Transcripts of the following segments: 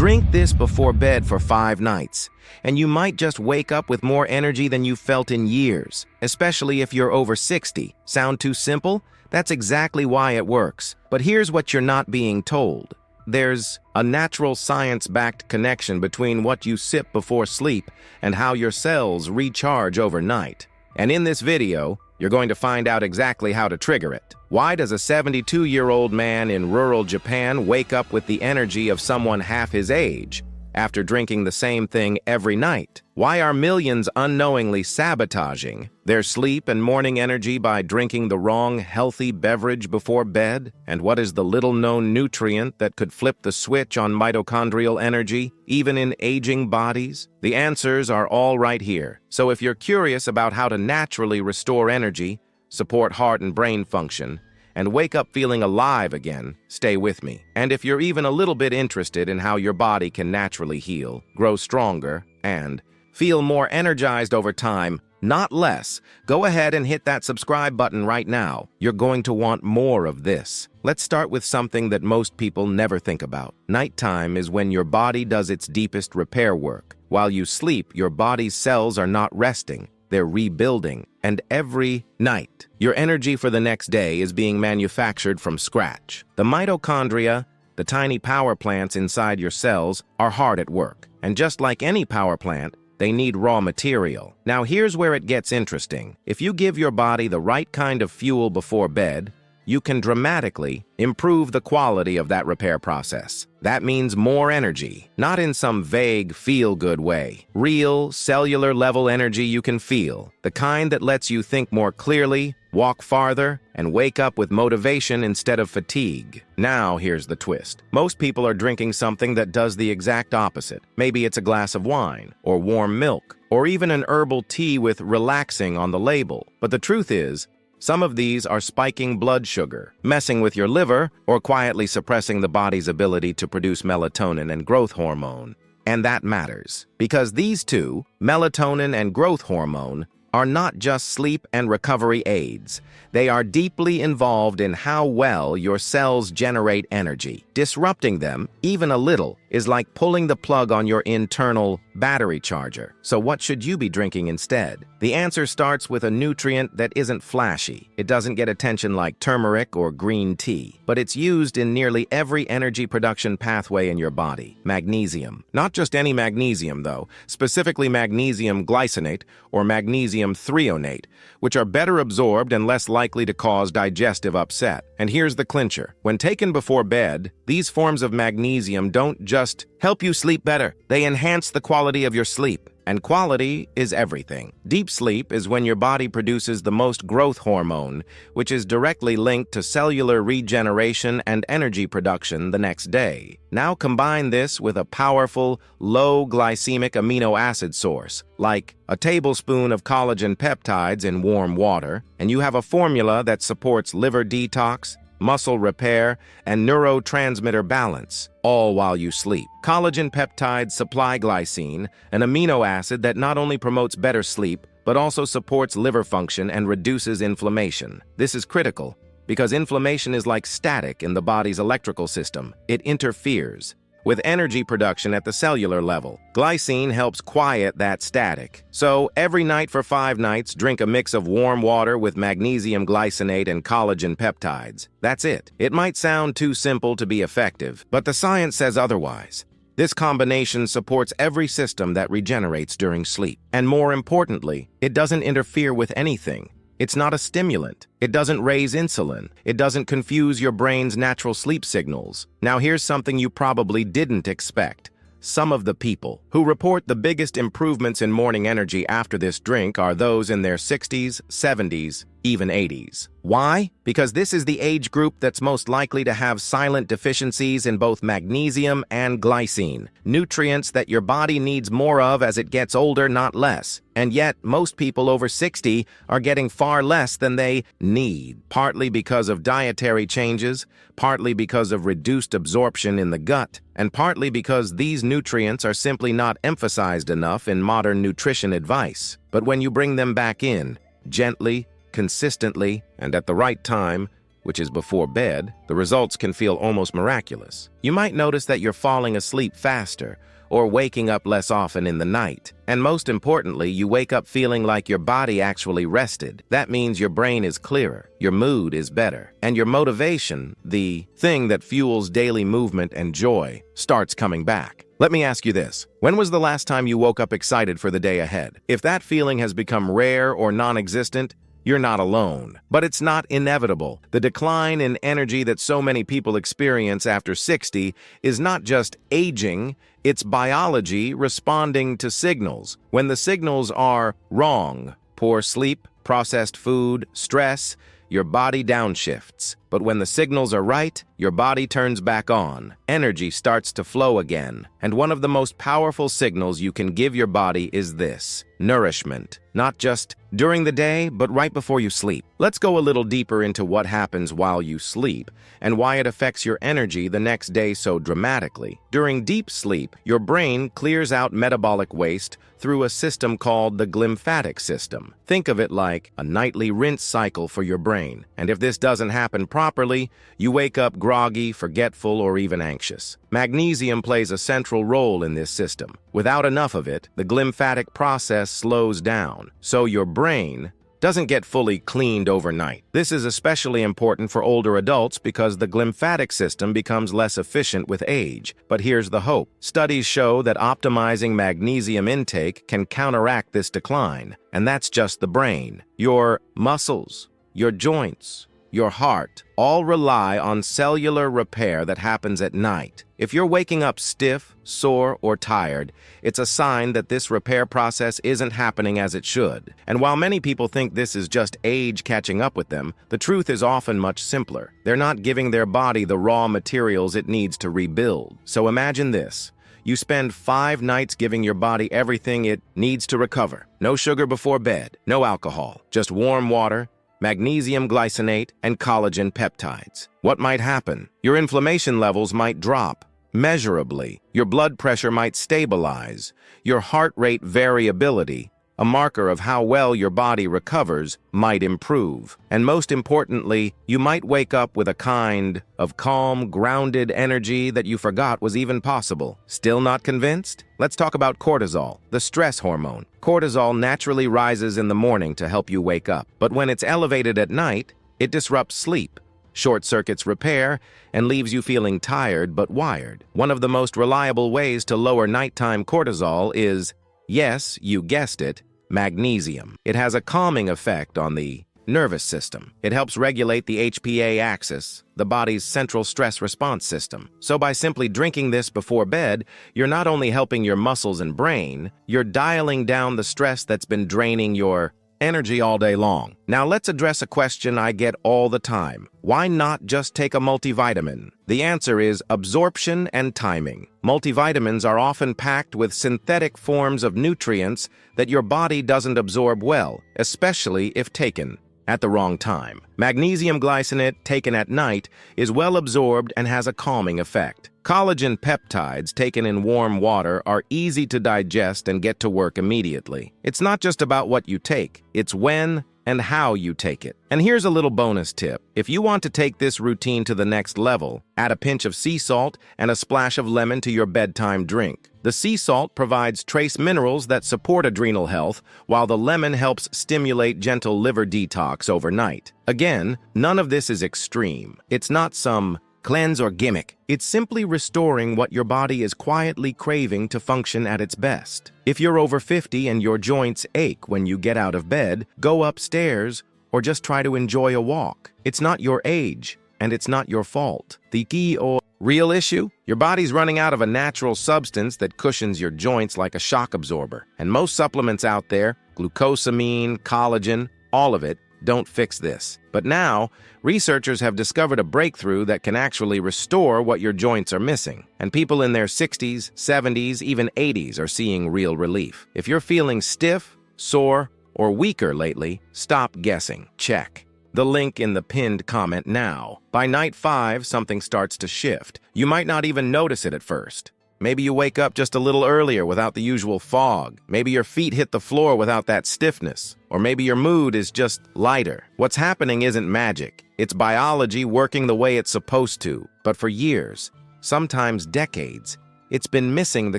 Drink this before bed for 5 nights, and you might just wake up with more energy than you've felt in years, especially if you're over 60. Sound too simple? That's exactly why it works. But here's what you're not being told. There's a natural science-backed connection between what you sip before sleep and how your cells recharge overnight. And in this video, you're going to find out exactly how to trigger it. Why does a 72-year-old man in rural Japan wake up with the energy of someone half his age after drinking the same thing every night? Why are millions unknowingly sabotaging their sleep and morning energy by drinking the wrong healthy beverage before bed? And what is the little-known nutrient that could flip the switch on mitochondrial energy, even in aging bodies? The answers are all right here. So if you're curious about how to naturally restore energy, support heart and brain function, and wake up feeling alive again, stay with me. And if you're even a little bit interested in how your body can naturally heal, grow stronger, and feel more energized over time, not less, go ahead and hit that subscribe button right now. You're going to want more of this. Let's start with something that most people never think about. Nighttime is when your body does its deepest repair work. While you sleep, your body's cells are not resting. They're rebuilding, and every night, your energy for the next day is being manufactured from scratch. The mitochondria, the tiny power plants inside your cells, are hard at work. And just like any power plant, they need raw material. Now here's where it gets interesting. If you give your body the right kind of fuel before bed, you can dramatically improve the quality of that repair process. That means more energy, not in some vague, feel-good way. Real, cellular-level energy you can feel, the kind that lets you think more clearly, walk farther, and wake up with motivation instead of fatigue. Now, here's the twist. Most people are drinking something that does the exact opposite. Maybe it's a glass of wine, or warm milk, or even an herbal tea with relaxing on the label. But the truth is, some of these are spiking blood sugar, messing with your liver, or quietly suppressing the body's ability to produce melatonin and growth hormone. And that matters, because these two, melatonin and growth hormone, are not just sleep and recovery aids. They are deeply involved in how well your cells generate energy. Disrupting them, even a little, is like pulling the plug on your internal battery charger. So what should you be drinking instead? The answer starts with a nutrient that isn't flashy. It doesn't get attention like turmeric or green tea, but it's used in nearly every energy production pathway in your body. Magnesium. Not just any magnesium, though, specifically magnesium glycinate or magnesium threonate, which are better absorbed and less likely to cause digestive upset. And here's the clincher. When taken before bed, these forms of magnesium don't just help you sleep better. They enhance the quality of your sleep. And quality is everything. Deep sleep is when your body produces the most growth hormone, which is directly linked to cellular regeneration and energy production the next day. Now combine this with a powerful, low glycemic amino acid source, like a tablespoon of collagen peptides in warm water, and you have a formula that supports liver detox, muscle repair, and neurotransmitter balance, all while you sleep. Collagen peptides supply glycine, an amino acid that not only promotes better sleep, but also supports liver function and reduces inflammation. This is critical, because inflammation is like static in the body's electrical system. It interferes with energy production at the cellular level. Glycine helps quiet that static. So every night for 5 nights, drink a mix of warm water with magnesium glycinate and collagen peptides. That's it. It might sound too simple to be effective, but the science says otherwise. This combination supports every system that regenerates during sleep. And more importantly, it doesn't interfere with anything. It's not a stimulant. It doesn't raise insulin. It doesn't confuse your brain's natural sleep signals. Now here's something you probably didn't expect. Some of the people who report the biggest improvements in morning energy after this drink are those in their 60s, 70s, even 80s. Why? Because this is the age group that's most likely to have silent deficiencies in both magnesium and glycine, nutrients that your body needs more of as it gets older, not less. And yet, most people over 60 are getting far less than they need, partly because of dietary changes, partly because of reduced absorption in the gut, and partly because these nutrients are simply not emphasized enough in modern nutrition advice. But when you bring them back in, gently, consistently, and at the right time, which is before bed, the results can feel almost miraculous. You might notice that you're falling asleep faster or waking up less often in the night. And most importantly, you wake up feeling like your body actually rested. That means your brain is clearer, your mood is better, and your motivation, the thing that fuels daily movement and joy, starts coming back. Let me ask you this. When was the last time you woke up excited for the day ahead? If that feeling has become rare or non-existent, you're not alone. But it's not inevitable. The decline in energy that so many people experience after 60 is not just aging, it's biology responding to signals. When the signals are wrong, poor sleep, processed food, stress, your body downshifts. But when the signals are right, your body turns back on. Energy starts to flow again. And one of the most powerful signals you can give your body is this: nourishment. Not just during the day, but right before you sleep. Let's go a little deeper into what happens while you sleep and why it affects your energy the next day so dramatically. During deep sleep, your brain clears out metabolic waste through a system called the glymphatic system. Think of it like a nightly rinse cycle for your brain. And if this doesn't happen properly, you wake up groggy, forgetful, or even anxious. Magnesium plays a central role in this system. Without enough of it, the glymphatic process slows down, so your brain doesn't get fully cleaned overnight. This is especially important for older adults because the glymphatic system becomes less efficient with age. But here's the hope. Studies show that optimizing magnesium intake can counteract this decline, and that's just the brain. Your muscles, your joints, your heart all rely on cellular repair that happens at night. If you're waking up stiff, sore, or tired, it's a sign that this repair process isn't happening as it should. And while many people think this is just age catching up with them, the truth is often much simpler. They're not giving their body the raw materials it needs to rebuild. So imagine this. You spend 5 nights giving your body everything it needs to recover. No sugar before bed, no alcohol, just warm water, magnesium glycinate, and collagen peptides. What might happen? Your inflammation levels might drop measurably. Your blood pressure might stabilize. Your heart rate variability, a marker of how well your body recovers, might improve. And most importantly, you might wake up with a kind of calm, grounded energy that you forgot was even possible. Still not convinced? Let's talk about cortisol, the stress hormone. Cortisol naturally rises in the morning to help you wake up, but when it's elevated at night, it disrupts sleep, short-circuits repair, and leaves you feeling tired but wired. One of the most reliable ways to lower nighttime cortisol is, yes, you guessed it, magnesium. It has a calming effect on the nervous system. It helps regulate the HPA axis, the body's central stress response system. So by simply drinking this before bed, you're not only helping your muscles and brain, you're dialing down the stress that's been draining your energy all day long. Now let's address a question I get all the time. Why not just take a multivitamin? The answer is absorption and timing. Multivitamins are often packed with synthetic forms of nutrients that your body doesn't absorb well, especially if taken at the wrong time. Magnesium glycinate taken at night is well absorbed and has a calming effect. Collagen peptides taken in warm water are easy to digest and get to work immediately. It's not just about what you take, it's when and how you take it. And here's a little bonus tip. If you want to take this routine to the next level, add a pinch of sea salt and a splash of lemon to your bedtime drink. The sea salt provides trace minerals that support adrenal health, while the lemon helps stimulate gentle liver detox overnight. Again, none of this is extreme. It's not some cleanse or gimmick. It's simply restoring what your body is quietly craving to function at its best. If you're over 50 and your joints ache when you get out of bed, go upstairs or just try to enjoy a walk. It's not your age, and it's not your fault. The key or real issue? Your body's running out of a natural substance that cushions your joints like a shock absorber. And most supplements out there, glucosamine, collagen, all of it, don't fix this. But now, researchers have discovered a breakthrough that can actually restore what your joints are missing. And people in their 60s, 70s, even 80s are seeing real relief. If you're feeling stiff, sore, or weaker lately, stop guessing. Check the link in the pinned comment now. By night 5, something starts to shift. You might not even notice it at first. Maybe you wake up just a little earlier without the usual fog. Maybe your feet hit the floor without that stiffness. Or maybe your mood is just lighter. What's happening isn't magic. It's biology working the way it's supposed to. But for years, sometimes decades, it's been missing the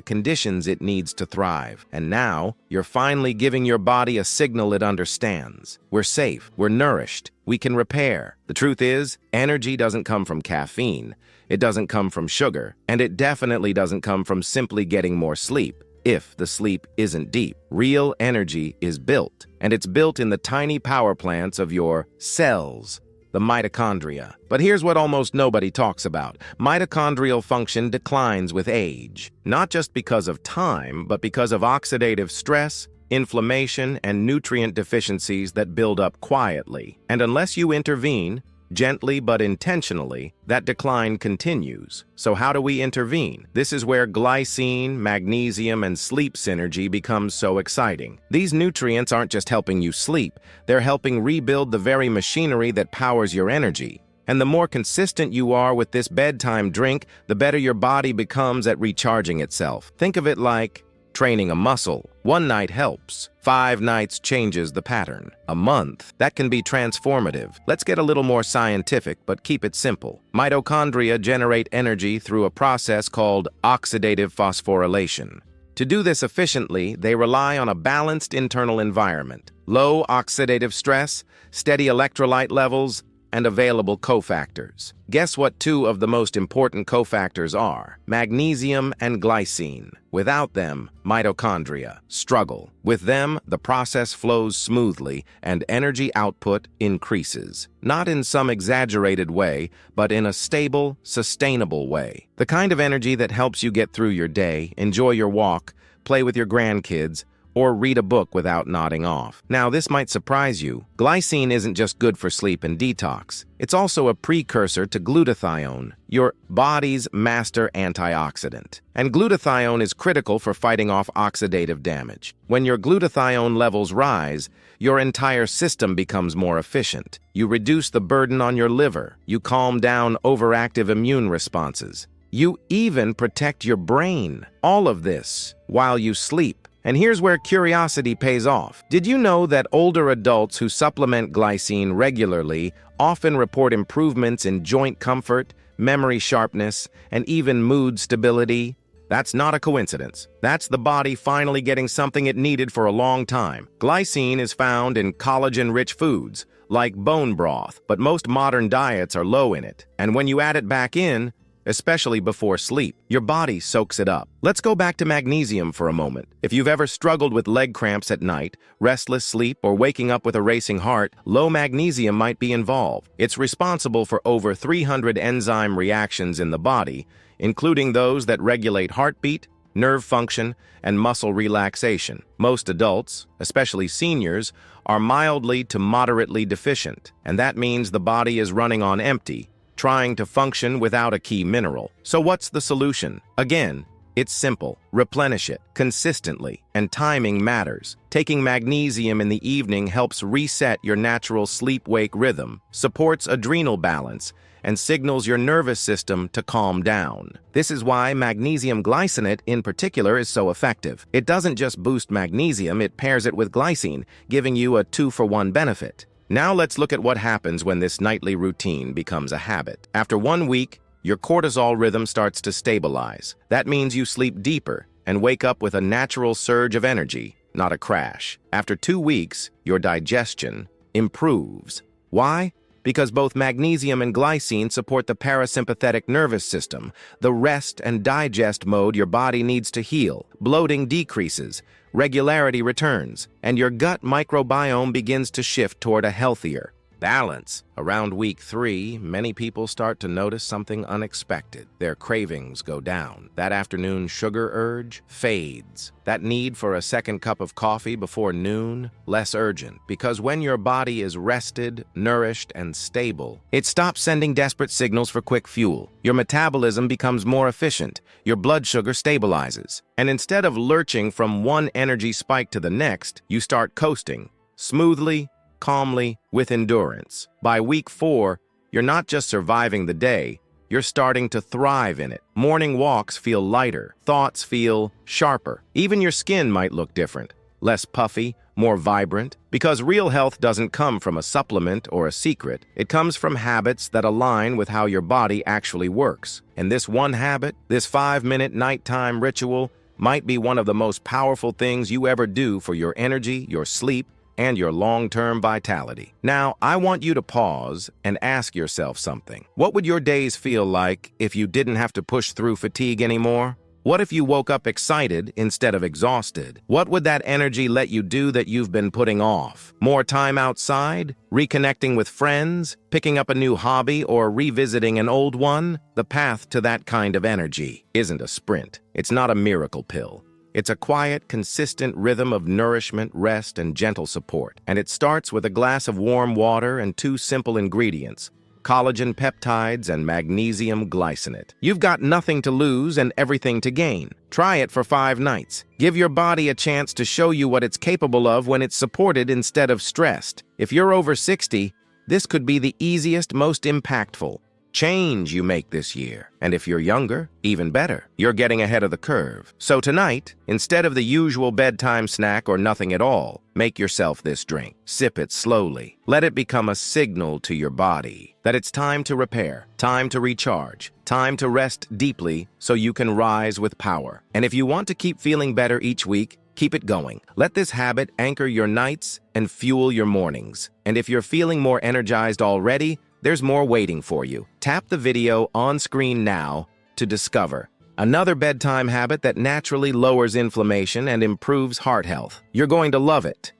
conditions it needs to thrive. And now, you're finally giving your body a signal it understands. We're safe, we're nourished, we can repair. The truth is, energy doesn't come from caffeine, it doesn't come from sugar, and it definitely doesn't come from simply getting more sleep, if the sleep isn't deep. Real energy is built, and it's built in the tiny power plants of your cells, the mitochondria. But here's what almost nobody talks about. Mitochondrial function declines with age, not just because of time, but because of oxidative stress, inflammation, and nutrient deficiencies that build up quietly. And unless you intervene, gently but intentionally, that decline continues. So how do we intervene? This is where glycine, magnesium, and sleep synergy becomes so exciting. These nutrients aren't just helping you sleep, they're helping rebuild the very machinery that powers your energy. And the more consistent you are with this bedtime drink, the better your body becomes at recharging itself. Think of it like training a muscle. 1 night helps. 5 nights changes the pattern. A month, that can be transformative. Let's get a little more scientific, but keep it simple. Mitochondria generate energy through a process called oxidative phosphorylation. To do this efficiently, they rely on a balanced internal environment, low oxidative stress, steady electrolyte levels, and available cofactors. Guess what 2 of the most important cofactors are? Magnesium and glycine. Without them, mitochondria struggle. With them, the process flows smoothly and energy output increases. Not in some exaggerated way, but in a stable, sustainable way. The kind of energy that helps you get through your day, enjoy your walk, play with your grandkids, or read a book without nodding off. Now, this might surprise you. Glycine isn't just good for sleep and detox. It's also a precursor to glutathione, your body's master antioxidant. And glutathione is critical for fighting off oxidative damage. When your glutathione levels rise, your entire system becomes more efficient. You reduce the burden on your liver. You calm down overactive immune responses. You even protect your brain. All of this while you sleep. And here's where curiosity pays off. Did you know that older adults who supplement glycine regularly often report improvements in joint comfort, memory sharpness, and even mood stability? That's not a coincidence. That's the body finally getting something it needed for a long time. Glycine is found in collagen-rich foods, like bone broth, but most modern diets are low in it. And when you add it back in, especially before sleep, your body soaks it up. Let's go back to magnesium for a moment. If you've ever struggled with leg cramps at night, restless sleep, or waking up with a racing heart, low magnesium might be involved. It's responsible for over 300 enzyme reactions in the body, including those that regulate heartbeat, nerve function, and muscle relaxation. Most adults, especially seniors, are mildly to moderately deficient, and that means the body is running on empty, trying to function without a key mineral. So what's the solution? Again, it's simple. Replenish it consistently, and timing matters. Taking magnesium in the evening helps reset your natural sleep-wake rhythm, supports adrenal balance, and signals your nervous system to calm down. This is why magnesium glycinate in particular is so effective. It doesn't just boost magnesium, it pairs it with glycine, giving you a 2-for-1 benefit. Now let's look at what happens when this nightly routine becomes a habit. After 1 week, your cortisol rhythm starts to stabilize. That means you sleep deeper and wake up with a natural surge of energy, not a crash. After 2 weeks, your digestion improves. Why? Because both magnesium and glycine support the parasympathetic nervous system, the rest and digest mode your body needs to heal. Bloating decreases, regularity returns, and your gut microbiome begins to shift toward a healthier balance. Around week 3, many people start to notice something unexpected. Their cravings go down. That afternoon sugar urge fades. That need for a second cup of coffee before noon, less urgent. Because when your body is rested, nourished, and stable, it stops sending desperate signals for quick fuel. Your metabolism becomes more efficient. Your blood sugar stabilizes. And instead of lurching from one energy spike to the next, you start coasting, smoothly, calmly, with endurance. By week 4, you're not just surviving the day, you're starting to thrive in it. Morning walks feel lighter, thoughts feel sharper. Even your skin might look different, less puffy, more vibrant, because real health doesn't come from a supplement or a secret. It comes from habits that align with how your body actually works. And this one habit, this 5-minute nighttime ritual, might be one of the most powerful things you ever do for your energy, your sleep, and your long-term vitality. Now, I want you to pause and ask yourself something. What would your days feel like if you didn't have to push through fatigue anymore? What if you woke up excited instead of exhausted? What would that energy let you do that you've been putting off? More time outside? Reconnecting with friends? Picking up a new hobby or revisiting an old one? The path to that kind of energy isn't a sprint. It's not a miracle pill. It's a quiet, consistent rhythm of nourishment, rest, and gentle support. And it starts with a glass of warm water and 2 simple ingredients: collagen peptides and magnesium glycinate. You've got nothing to lose and everything to gain. Try it for 5 nights. Give your body a chance to show you what it's capable of when it's supported instead of stressed. If you're over 60, this could be the easiest, most impactful change you make this year. And if you're younger, even better. You're getting ahead of the curve. So tonight, instead of the usual bedtime snack or nothing at all, make yourself this drink. Sip it slowly. Let it become a signal to your body that it's time to repair, time to recharge, time to rest deeply so you can rise with power. And if you want to keep feeling better each week, keep it going. Let this habit anchor your nights and fuel your mornings. And if you're feeling more energized already, there's more waiting for you. Tap the video on screen now to discover another bedtime habit that naturally lowers inflammation and improves heart health. You're going to love it.